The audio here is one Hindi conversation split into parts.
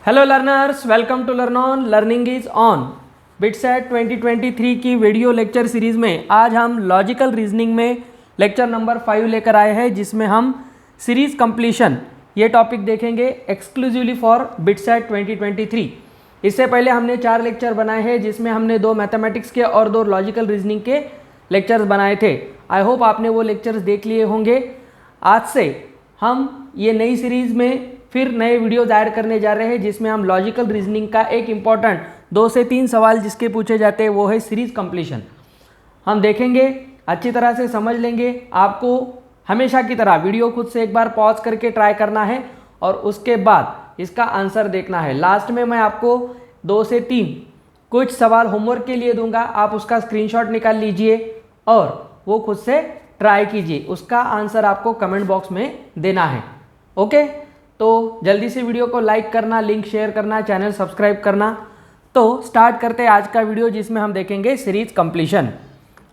Hello learners, welcome to learn on. Learning is on. BITSAT 2023 की वीडियो लेक्चर सीरीज में आज हम लॉजिकल रीजनिंग में लेक्चर नंबर 5 लेकर आए हैं, जिसमें हम सीरीज कंप्लीशन ये टॉपिक देखेंगे एक्सक्लूसिवली फॉर बिटसेट 2023। इससे पहले हमने 4 लेक्चर बनाए हैं, जिसमें हमने 2 मैथमेटिक्स के और 2 लॉजिकल रीजनिंग के लेक्चर्स बनाए थे। आई होप आपने वो लेक्चर्स देख लिए होंगे। आज से हम ये नई सीरीज़ में फिर नए वीडियोज ऐड करने जा रहे हैं, जिसमें हम लॉजिकल रीजनिंग का एक इम्पॉर्टेंट 2 से 3 सवाल जिसके पूछे जाते हैं वो है सीरीज कंप्लीशन। हम देखेंगे, अच्छी तरह से समझ लेंगे। आपको हमेशा की तरह वीडियो खुद से एक बार पॉज करके ट्राई करना है और उसके बाद इसका आंसर देखना है। लास्ट में मैं आपको 2 से 3 कुछ सवाल होमवर्क के लिए दूंगा, आप उसका स्क्रीनशॉट निकाल लीजिए और वो खुद से ट्राई कीजिए। उसका आंसर आपको कमेंट बॉक्स में देना है। ओके, तो जल्दी से वीडियो को लाइक करना, लिंक शेयर करना, चैनल सब्सक्राइब करना। तो स्टार्ट करते हैं आज का वीडियो, जिसमें हम देखेंगे सीरीज कंप्लीशन।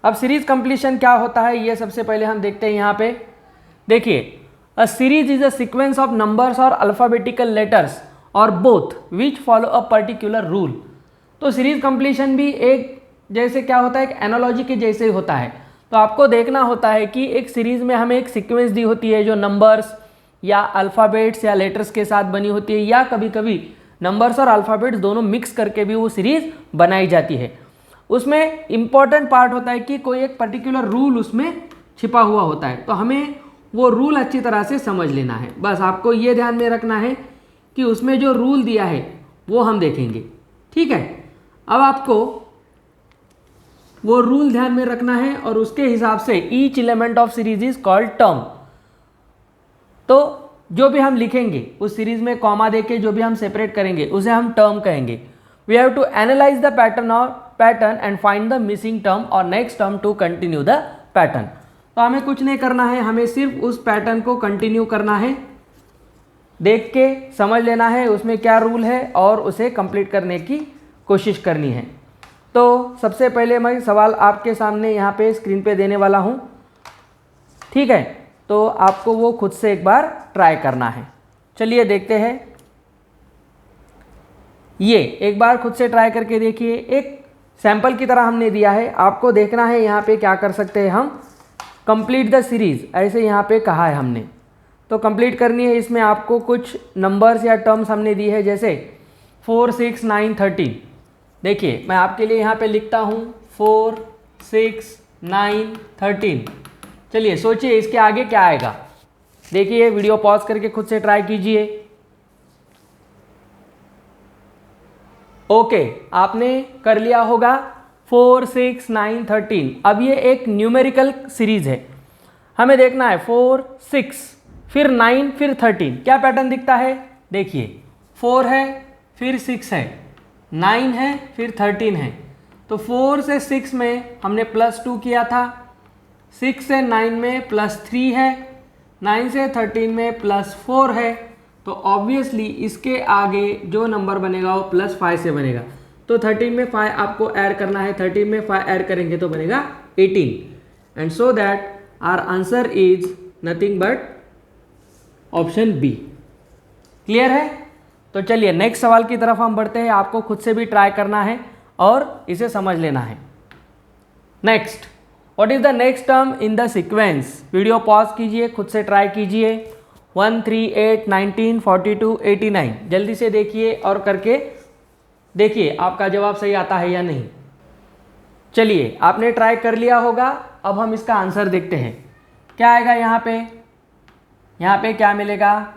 अब सीरीज कंप्लीशन क्या होता है ये सबसे पहले हम देखते हैं। यहाँ पे देखिए, a series is a sequence of numbers और अल्फाबेटिकल लेटर्स और both which follow a particular rule. तो सीरीज कंप्लीशन भी एक जैसे क्या होता है, एक एनालॉजी के जैसे ही होता है। तो आपको देखना होता है कि एक सीरीज में हमें एक सीक्वेंस दी होती है जो नंबर्स या अल्फ़ाबेट्स या लेटर्स के साथ बनी होती है, या कभी कभी नंबर्स और अल्फ़ाबेट्स दोनों मिक्स करके भी वो सीरीज़ बनाई जाती है। उसमें इम्पॉर्टेंट पार्ट होता है कि कोई एक पर्टिकुलर रूल उसमें छिपा हुआ होता है, तो हमें वो रूल अच्छी तरह से समझ लेना है। बस आपको ये ध्यान में रखना है कि उसमें जो रूल दिया है वो हम देखेंगे, ठीक है। अब आपको वो रूल ध्यान में रखना है और उसके हिसाब से each element of series is called term. तो जो भी हम लिखेंगे उस सीरीज में कॉमा देके जो भी हम सेपरेट करेंगे उसे हम टर्म कहेंगे। We have to analyse the pattern and find the missing term और next term to continue the pattern. तो हमें कुछ नहीं करना है, हमें सिर्फ उस पैटर्न को कंटिन्यू करना है, देख के समझ लेना है उसमें क्या रूल है और उसे कंप्लीट करने की कोशिश करनी है। तो सबसे पहले मैं सवाल आपके सामने यहाँ पे स्क्रीन पे देने वाला हूँ, ठीक है। तो आपको वो खुद से एक बार ट्राई करना है। चलिए देखते हैं। ये एक बार खुद से ट्राई करके देखिए। एक सैंपल की तरह हमने दिया है, आपको देखना है यहाँ पे क्या कर सकते हैं हम। कंप्लीट द सीरीज ऐसे यहाँ पे कहा है हमने, तो कंप्लीट करनी है। इसमें आपको कुछ नंबर्स या टर्म्स हमने दी है, जैसे 4, 6, 9, 13। देखिए मैं आपके लिए यहाँ पे लिखता हूँ 4, 6, 9, 13। चलिए सोचिए इसके आगे क्या आएगा। देखिए वीडियो पॉज करके खुद से ट्राई कीजिए। ओके, आपने कर लिया होगा 4, 6, 9, 13। अब ये एक न्यूमेरिकल सीरीज है, हमें देखना है 4, 6 फिर 9 फिर 13 क्या पैटर्न दिखता है। देखिए 4 है फिर 6 है, 9 है फिर 13 है। तो 4 से 6 में हमने +2 किया था, 6 से 9 में +3 है, 9 से 13 में +4 है। तो ऑब्वियसली इसके आगे जो नंबर बनेगा वो +5 से बनेगा। तो 13 में 5 आपको ऐड करना है, 13 में 5 ऐड करेंगे तो बनेगा 18। And so that our answer is nothing but option B. Clear है? तो चलिए नेक्स्ट सवाल की तरफ हम बढ़ते हैं। आपको खुद से भी ट्राई करना है और इसे समझ लेना है। Next, what is the next term in the sequence. Video pause कीजिए, खुद से ट्राई कीजिए। 1, 3, 8, 19, 42, 89 जल्दी से देखिए और करके देखिए आपका जवाब सही आता है या नहीं। चलिए आपने ट्राई कर लिया होगा, अब हम इसका आंसर देखते हैं क्या आएगा। यहाँ पे क्या मिलेगा।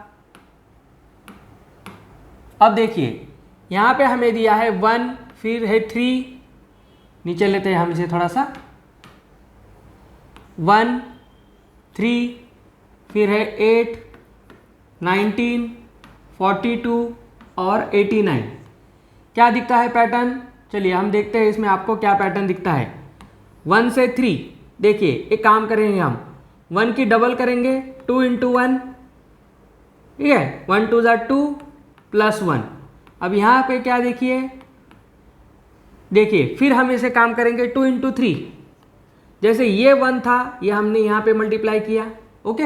अब देखिए यहाँ पे हमें दिया है 1 फिर है 3, नीचे लेते हैं हम इसे थोड़ा सा, 1, 3 फिर है 8, 19, 42 और 89। क्या दिखता है पैटर्न। चलिए हम देखते हैं इसमें आपको क्या पैटर्न दिखता है। 1 से 3 देखिए, एक काम करेंगे हम 1 की डबल करेंगे, 2 × 1, ठीक है, 1 2 = 2 +1। अब यहाँ पे क्या देखिए फिर हम इसे काम करेंगे 2 × 3। जैसे ये 1 था, ये हमने यहाँ पे मल्टीप्लाई किया, ओके।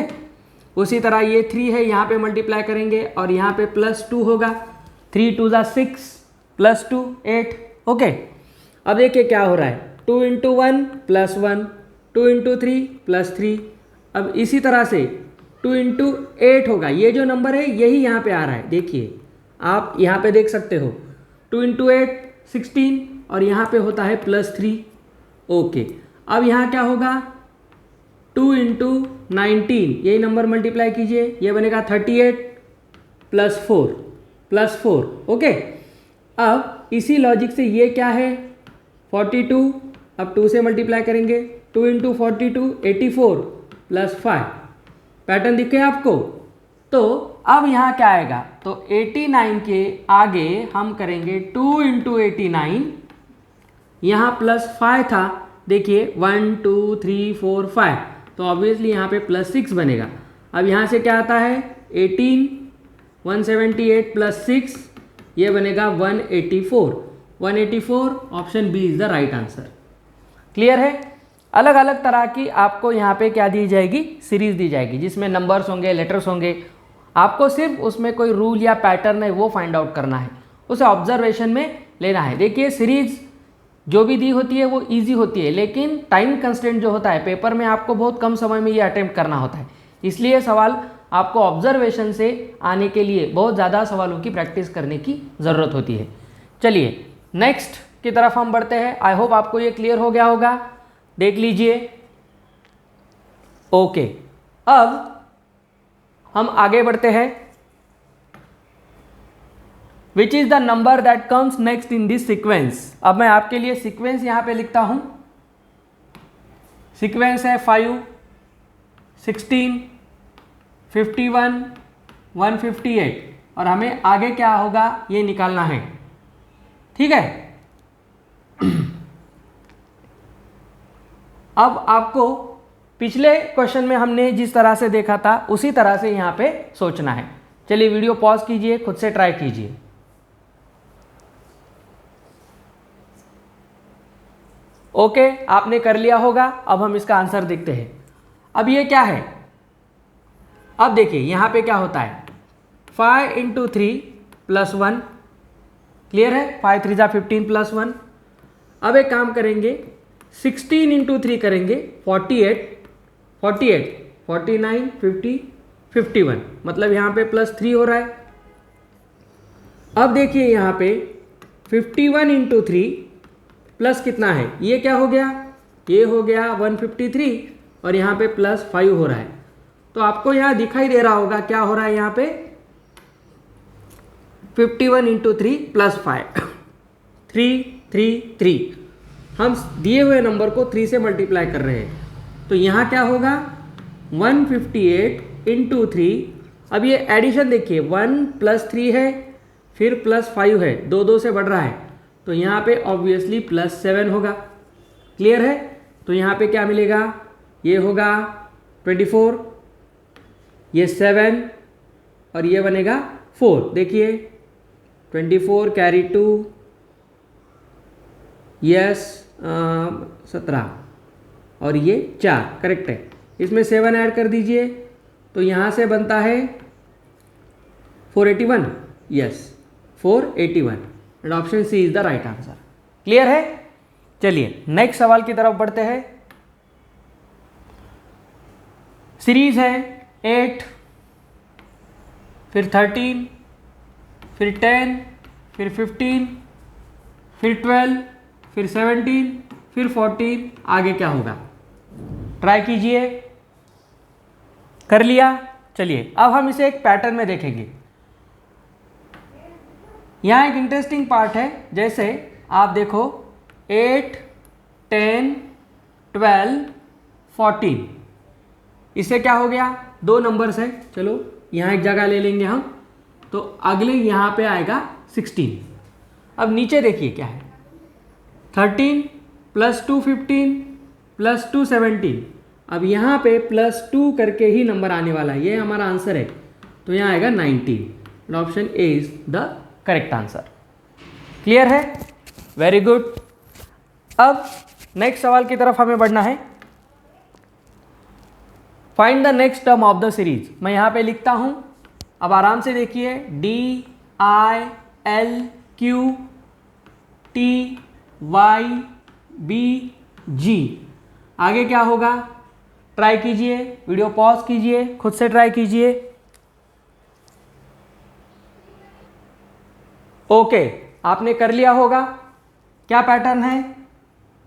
उसी तरह ये 3 है, यहाँ पे मल्टीप्लाई करेंगे और यहाँ पे +2 होगा। 3 2 ज़ा 6 प्लस 2 8। ओके, अब देखिए क्या हो रहा है, 2 इंटू 1 प्लस 1, 2 इंटू 3 प्लस 3। अब इसी तरह से 2 इंटू 8 होगा, ये जो नंबर है यही यहाँ पे आ रहा है, देखिए आप यहाँ पे देख सकते हो 2 इंटू 8 16 और यहाँ पे होता है प्लस 3। ओके, अब यहाँ क्या होगा, 2 इंटू 19, यही नंबर मल्टीप्लाई कीजिए, ये बनेगा 38 प्लस 4। ओके, अब इसी लॉजिक से ये क्या है 42, अब 2 से मल्टीप्लाई करेंगे, 2 इंटू 42 84 प्लस 5। पैटर्न दिखे आपको? तो अब यहाँ क्या आएगा, तो 89 के आगे हम करेंगे 2 इंटू 89, यहाँ प्लस 5 था, देखिए 1 2 3 4 5, तो ऑब्वियसली यहाँ पे प्लस 6 बनेगा। अब यहाँ से क्या आता है 18, 178 प्लस 6, ये बनेगा 184। 184 option B is the right answer. Clear है? अलग अलग तरह की आपको यहाँ पे क्या दी जाएगी, सीरीज दी जाएगी, जिसमें नंबर्स होंगे, लेटर्स होंगे। आपको सिर्फ उसमें कोई रूल या पैटर्न है वो फाइंड आउट करना है, उसे ऑब्जर्वेशन में लेना है। देखिए सीरीज जो भी दी होती है वो इजी होती है, लेकिन टाइम कंस्ट्रेंट जो होता है पेपर में आपको बहुत कम समय में ये अटेम्प्ट करना होता है, इसलिए सवाल आपको ऑब्जर्वेशन से आने के लिए बहुत ज़्यादा सवालों की प्रैक्टिस करने की ज़रूरत होती है। चलिए नेक्स्ट की तरफ हम बढ़ते हैं। आई होप आपको ये क्लियर हो गया होगा, देख लीजिए। ओके, अब हम आगे बढ़ते हैं। Which is the number that comes next in this sequence. अब मैं आपके लिए सीक्वेंस यहां पे लिखता हूं। सीक्वेंस है 5 16 51 158 और हमें आगे क्या होगा ये निकालना है, ठीक है। अब आपको पिछले क्वेश्चन में हमने जिस तरह से देखा था उसी तरह से यहाँ पे सोचना है। चलिए वीडियो पॉज कीजिए, खुद से ट्राई कीजिए। ओके, आपने कर लिया होगा। अब हम इसका आंसर देखते हैं। अब ये क्या है, अब देखिए यहाँ पे क्या होता है 5 इंटू 3 प्लस 1, क्लियर है, 5 3 जा 15 प्लस 1। अब एक काम करेंगे 16 इंटू 3 करेंगे 48 49 50 51, मतलब यहाँ पे प्लस 3 हो रहा है। अब देखिए यहाँ पे 51 इंटू 3 प्लस कितना है, ये क्या हो गया, ये हो गया 153 और यहाँ पे प्लस 5 हो रहा है। तो आपको यहाँ दिखाई दे रहा होगा क्या हो रहा है, यहाँ पे 51 इंटू 3 प्लस 5 3 3 3, हम दिए हुए नंबर को 3 से मल्टीप्लाई कर रहे हैं। तो यहाँ क्या होगा 158 इंटू 3, अब ये एडिशन देखिए 1 प्लस 3 है फिर प्लस 5 है, 2 2 से बढ़ रहा है, तो यहाँ पे ऑब्वियसली प्लस 7 होगा। क्लियर है? तो यहाँ पे क्या मिलेगा, ये होगा 24, ये 7 और ये बनेगा 4। देखिए 24 कैरी 2, यस 17 और ये 4 करेक्ट है। इसमें 7 ऐड कर दीजिए तो यहाँ से बनता है 481, yes 481 and option C is the right answer. Clear है? चलिए नेक्स्ट सवाल की तरफ बढ़ते हैं। सीरीज है 8 फिर 13 फिर 10 फिर 15 फिर 12 फिर 17 फिर 14, आगे क्या होगा ट्राई कीजिए। कर लिया? चलिए अब हम इसे एक पैटर्न में देखेंगे। यहाँ एक इंटरेस्टिंग पार्ट है, जैसे आप देखो 8 10 12 14, इससे क्या हो गया, 2 नंबर्स है, चलो यहाँ एक जगह ले लेंगे हम, तो अगले यहाँ पे आएगा 16। अब नीचे देखिए क्या है 13 प्लस 2 15 प्लस 2 17, अब यहाँ पे प्लस 2 करके ही नंबर आने वाला है, ये हमारा आंसर है, तो यहाँ आएगा 19। Option A is the correct answer. Clear है? Very good. अब नेक्स्ट सवाल की तरफ हमें बढ़ना है। Find the next term of the series. मैं यहाँ पे लिखता हूँ, अब आराम से देखिए, D I L Q T Y B G। आगे क्या होगा, ट्राई कीजिए, वीडियो पॉज कीजिए, खुद से ट्राई कीजिए। ओके, आपने कर लिया होगा। क्या पैटर्न है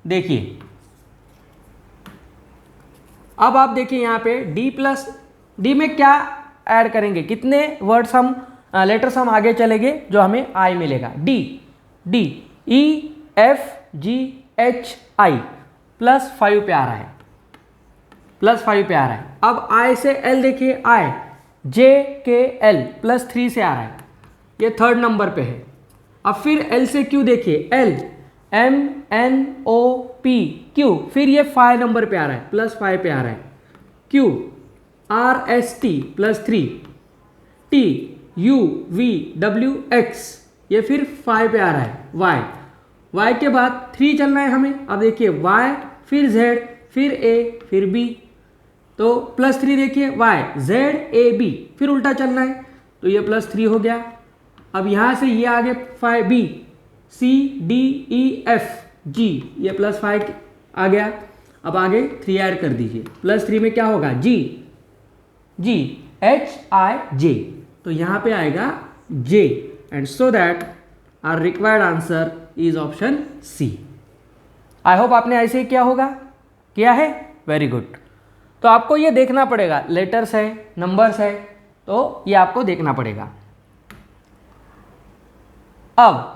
देखिए। अब आप देखिए यहाँ पे D में क्या ऐड करेंगे, कितने वर्ड्स हम लेटर्स हम आगे चलेंगे जो हमें I मिलेगा। D E F G H I +5 पे आ रहा है, +5 पे आ रहा है। अब I से L देखिए, I J K L +3 से आ रहा है, ये 3rd नंबर पे है। अब फिर L से Q देखिए, L M N O P Q, फिर ये 5 नंबर पे आ रहा है, +5 पे आ रहा है। Q R S T +3, T U V W X, ये फिर 5 पे आ रहा है। Y के बाद 3 चलना है हमें। अब देखिए Y फिर Z फिर A फिर B, तो +3 देखिए Y Z A B, फिर उल्टा चलना है, तो ये +3 हो गया। अब यहाँ से ये आगे 5 B C D E F G, ये +5 आ गया। अब आगे 3 ऐड कर दीजिए, +3 में क्या होगा, G H I J, तो यहाँ पे आएगा J, and so that our required answer is option C। I hope आपने ऐसे ही किया होगा, किया है, वेरी गुड। तो आपको ये देखना पड़ेगा, लेटर्स है, नंबर्स है, तो ये आपको देखना पड़ेगा। अब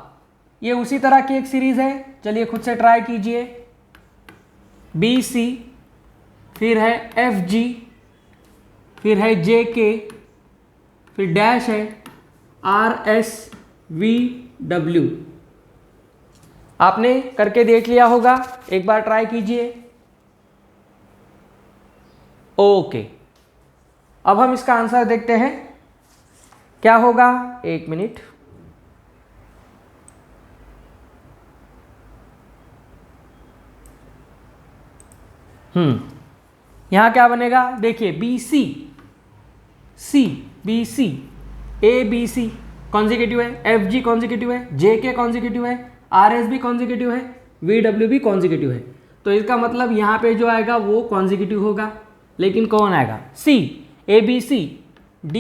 ये उसी तरह की एक सीरीज है, चलिए खुद से ट्राई कीजिए। BC, फिर है FG, फिर है JK, फिर डैश है RSVW। आपने करके देख लिया होगा, एक बार ट्राई कीजिए। ओके, अब हम इसका आंसर देखते हैं क्या होगा। 1 मिनट। यहां क्या बनेगा देखिए, BC ABC कॉन्जिक्यूटिव है, FG कॉन्जिक्यूटिव है, JK कॉन्जिक्यूटिव है, RS भी कॉन्जिक्यूटिव है, VW भी कॉन्जिक्यूटिव है। तो इसका मतलब यहाँ पे जो आएगा वो कॉन्जिक्यूटिव होगा, लेकिन कौन आएगा, C ABC D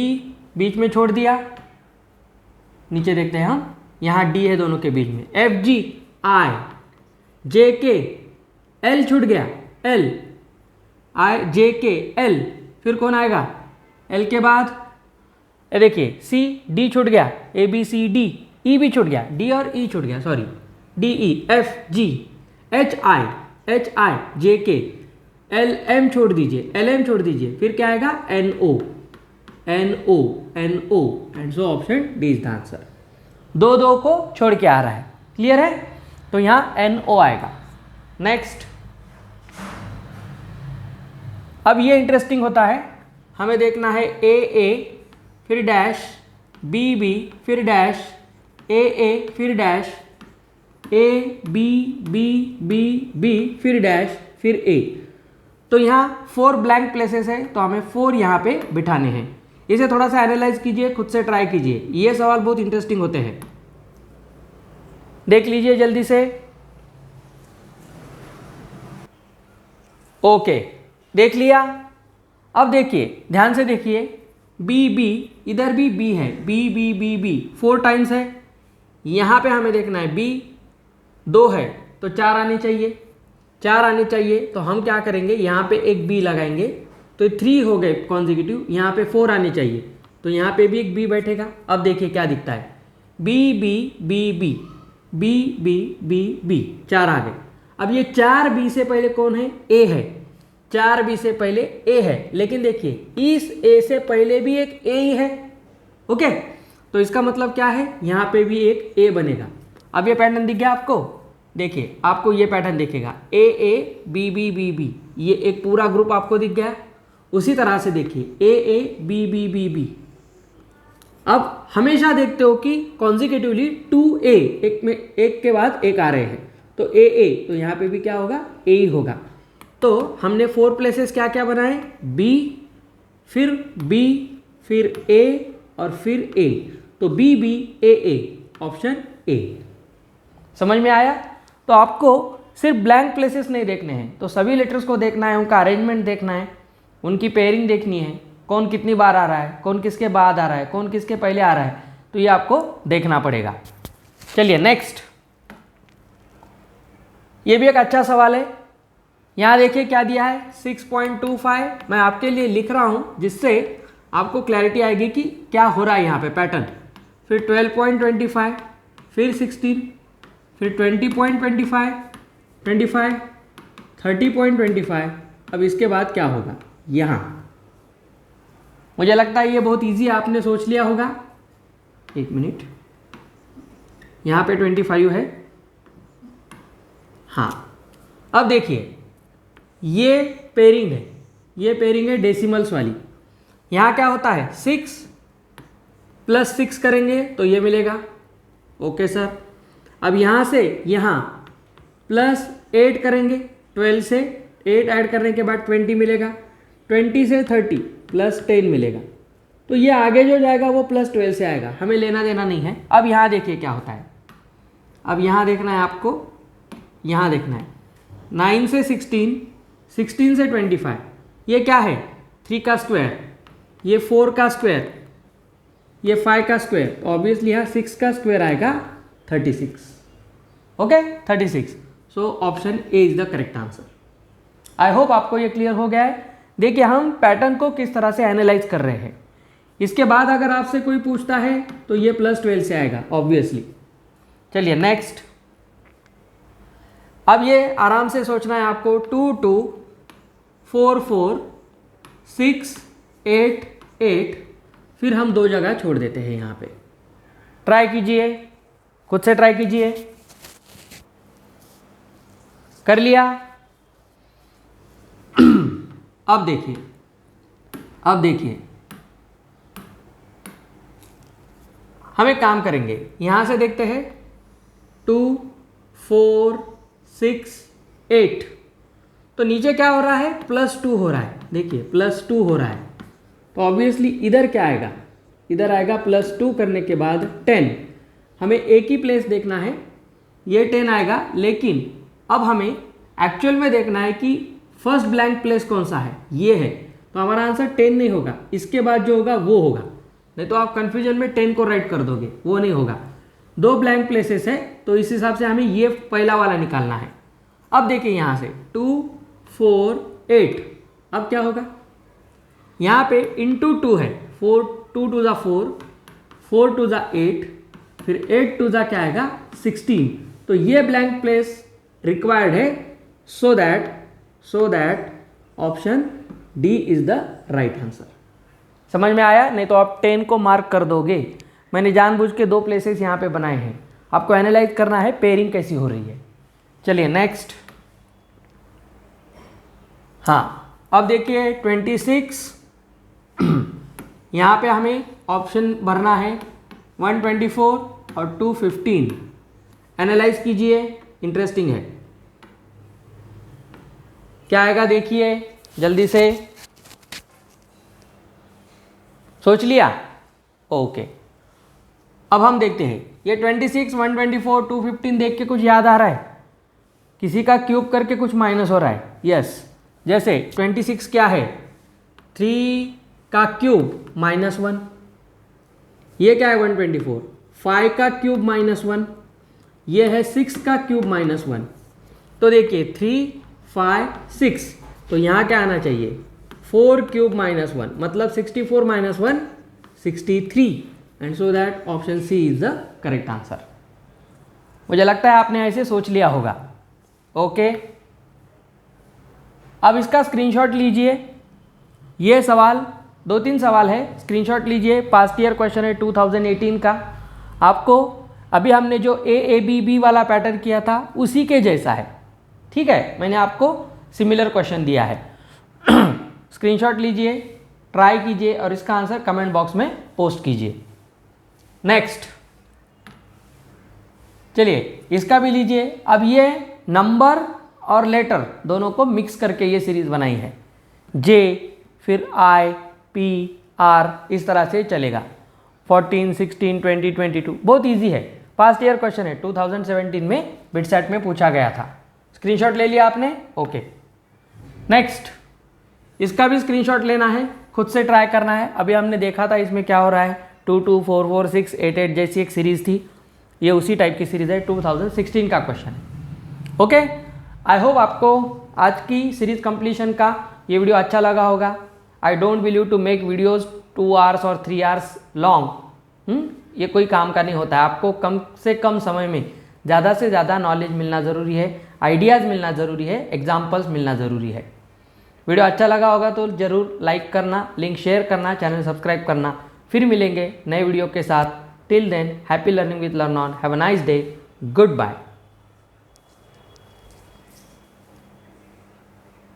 बीच में छोड़ दिया, नीचे देखते हैं हम, यहाँ D है दोनों के बीच में, FG I JK L छूट गया, L I JK L, फिर कौन आएगा L के बाद, देखिए C D छूट गया, ABCD E भी छूट गया, D और E छूट गया, sorry DE FG HI JK LM छोड़ दीजिए, LM छोड़ दीजिए, फिर क्या आएगा NO and so option D is the answer. 2 को छोड़ के आ रहा है, क्लियर है, तो यहाँ NO आएगा। नेक्स्ट, अब ये इंटरेस्टिंग होता है, हमें देखना है AA फिर डैश BB फिर डैश AA फिर डैश AB फिर डैश फिर A। तो यहाँ 4 ब्लैंक प्लेसेस है, तो हमें 4 यहाँ पे बिठाने हैं। इसे थोड़ा सा एनालाइज कीजिए, खुद से ट्राई कीजिए, ये सवाल बहुत इंटरेस्टिंग होते हैं, देख लीजिए जल्दी से। ओके, देख लिया। अब देखिए, ध्यान से देखिए, BB, इधर भी B है, B 4 टाइम्स है। यहाँ पे हमें देखना है B 2 है, तो 4 आनी चाहिए, 4 आनी चाहिए। तो हम क्या करेंगे, यहाँ पे एक B लगाएंगे, तो 3 हो गए कॉन्जिक्यूटिव। यहाँ पे 4 आनी चाहिए, तो यहाँ पे भी एक B बैठेगा। अब देखिए क्या दिखता है, B 4 आ गए। अब ये 4B से पहले कौन है, A है, 4B से पहले A है, लेकिन देखिए इस A से पहले भी एक A ही है। ओके, तो इसका मतलब क्या है, यहाँ पे भी एक A बनेगा। अब ये पैटर्न दिख गया आपको, देखिए आपको ये पैटर्न दिखेगा, AA B, ये एक पूरा ग्रुप आपको दिख गया। उसी तरह से देखिए AA B। अब हमेशा देखते हो कि कॉन्जिक्यूटिवली 2A एक के बाद एक आ रहे हैं, तो AA, तो यहाँ पे भी क्या होगा, A ही होगा। तो हमने 4 प्लेसेस क्या क्या बनाए, B फिर A और फिर A, तो BB AA ऑप्शन ए। समझ में आया? तो आपको सिर्फ ब्लैंक प्लेसेस नहीं देखने हैं, तो सभी लेटर्स को देखना है, उनका अरेंजमेंट देखना है, उनकी पेयरिंग देखनी है, कौन कितनी बार आ रहा है, कौन किसके बाद आ रहा है, कौन किसके पहले आ रहा है, तो ये आपको देखना पड़ेगा। चलिए नेक्स्ट, ये भी एक अच्छा सवाल है। यहाँ देखिए क्या दिया है 6.25। मैं आपके लिए लिख रहा हूँ जिससे आपको क्लैरिटी आएगी कि क्या हो रहा है यहाँ पे पैटर्न। फिर 12.25, फिर 16, फिर 20.25, 25, 30.25। अब इसके बाद क्या होगा यहाँ? मुझे लगता है ये बहुत इजी आपने सोच लिया होगा। एक मिनट, यहाँ पे 25 है। हाँ, अब देखिए ये पेयरिंग है, ये पेयरिंग है डेसिमल्स वाली। यहाँ क्या होता है 6 + 6 करेंगे तो ये मिलेगा। Okay sir. अब यहाँ से यहाँ +8 करेंगे, 12 से 8 ऐड करने के बाद 20 मिलेगा, 20 से 30 +10 मिलेगा। तो ये आगे जो जाएगा वो +12 से आएगा, हमें लेना देना नहीं है। अब यहाँ देखिए क्या होता है। अब यहाँ देखना है आपको, यहाँ देखना है 9 से 16, 16 से 25। ये क्या है 3 का स्क्वायर, ये 4 का स्क्वायर, ये 5 का स्क्वायर, तो ऑब्वियसली यहाँ 6 का स्क्वायर आएगा 36। Okay 36। So option A is the correct answer. I hope आपको ये क्लियर हो गया है। देखिए हम पैटर्न को किस तरह से एनालाइज कर रहे हैं। इसके बाद अगर आपसे कोई पूछता है तो ये +12 से आएगा ऑब्वियसली। चलिए नेक्स्ट, अब ये आराम से सोचना है आपको। 2 2 4 4 6 8 8, फिर हम 2 जगह छोड़ देते हैं यहाँ पे। ट्राई कीजिए, खुद से ट्राई कीजिए। कर लिया? अब देखिए, अब देखिए हम एक काम करेंगे, यहां से देखते हैं 2 4 6 8, तो नीचे क्या हो रहा है +2 हो रहा है। देखिए +2 हो रहा है, तो ऑब्वियसली इधर क्या आएगा, इधर आएगा +2 करने के बाद 10। हमें एक ही प्लेस देखना है, ये 10 आएगा, लेकिन अब हमें एक्चुअल में देखना है कि फर्स्ट ब्लैंक प्लेस कौन सा है, ये है। तो हमारा आंसर 10 नहीं होगा, इसके बाद जो होगा वो होगा। नहीं तो आप कंफ्यूजन में 10 को राइट कर दोगे, वो नहीं होगा। 2 ब्लैंक प्लेसेस है, तो इस हिसाब से हमें ये पहला वाला निकालना है। अब देखिए यहाँ से 2 4 8, अब क्या होगा, यहाँ पे इंटू 2 है, 4 2 2 ज़ा 4, 4 2 ज़ा 8, फिर 8 2 ज़ा क्या आएगा 16। तो ये ब्लैंक प्लेस रिक्वायर्ड है, सो that option D is the right answer. समझ में आया? नहीं तो आप 10 को मार्क कर दोगे। मैंने जानबूझ के 2 प्लेसेस यहाँ पे बनाए हैं, आपको एनालाइज करना है पेयरिंग कैसी हो रही है। चलिए नेक्स्ट, हाँ अब देखिए 26, यहाँ पे हमें ऑप्शन भरना है 124 और 215। एनालाइज कीजिए, इंटरेस्टिंग है। क्या आएगा देखिए जल्दी से, सोच लिया? ओके। अब हम देखते हैं ये 26 124 215 देख के कुछ याद आ रहा है? किसी का क्यूब करके कुछ माइनस हो रहा है? यस। जैसे 26 क्या है 3 का क्यूब -1, ये क्या है 124, 5 का क्यूब -1, ये है 6 का क्यूब -1। तो देखिए 3 5 6, तो यहाँ क्या आना चाहिए 4 क्यूब -1, मतलब 64 - 1 63, and so that option C is the correct answer. मुझे लगता है आपने ऐसे सोच लिया होगा। ओके, अब इसका स्क्रीनशॉट लीजिए। ये सवाल 2-3 सवाल है, स्क्रीनशॉट लीजिए। पास्ट ईयर क्वेश्चन है 2018 का। आपको अभी हमने जो AABB वाला पैटर्न किया था उसी के जैसा है, ठीक है। मैंने आपको सिमिलर क्वेश्चन दिया है। स्क्रीनशॉट लीजिए, ट्राई कीजिए और इसका आंसर कमेंट बॉक्स में पोस्ट कीजिए। नेक्स्ट, चलिए इसका भी लीजिए। अब ये नंबर और लेटर दोनों को मिक्स करके ये सीरीज बनाई है। J फिर I P R इस तरह से चलेगा। 14 16 20 22 बहुत इजी है। पास्ट ईयर क्वेश्चन है, 2017 में बिटसेट में पूछा गया था। स्क्रीनशॉट ले लिया आपने? ओके। नेक्स्ट, इसका भी स्क्रीनशॉट लेना है, खुद से ट्राई करना है। अभी हमने देखा था इसमें क्या हो रहा है, 2 2 4 4 6 8 8 जैसी एक सीरीज थी, ये उसी टाइप की सीरीज है, 2016 का क्वेश्चन है। ओके, आई होप आपको आज की सीरीज कंप्लीशन का ये वीडियो अच्छा लगा होगा। I don't believe to make videos 2 hours और 3 hours लॉन्ग। ये कोई काम का नहीं होता है। आपको कम से कम समय में ज़्यादा से ज़्यादा नॉलेज मिलना ज़रूरी है, आइडियाज़ मिलना ज़रूरी है, एग्जाम्पल्स मिलना ज़रूरी है। वीडियो अच्छा लगा होगा तो ज़रूर लाइक करना, लिंक शेयर करना, चैनल सब्सक्राइब करना। फिर मिलेंगे नए वीडियो के साथ। Till then, happy learning with learn on. Have a nice day. Good bye.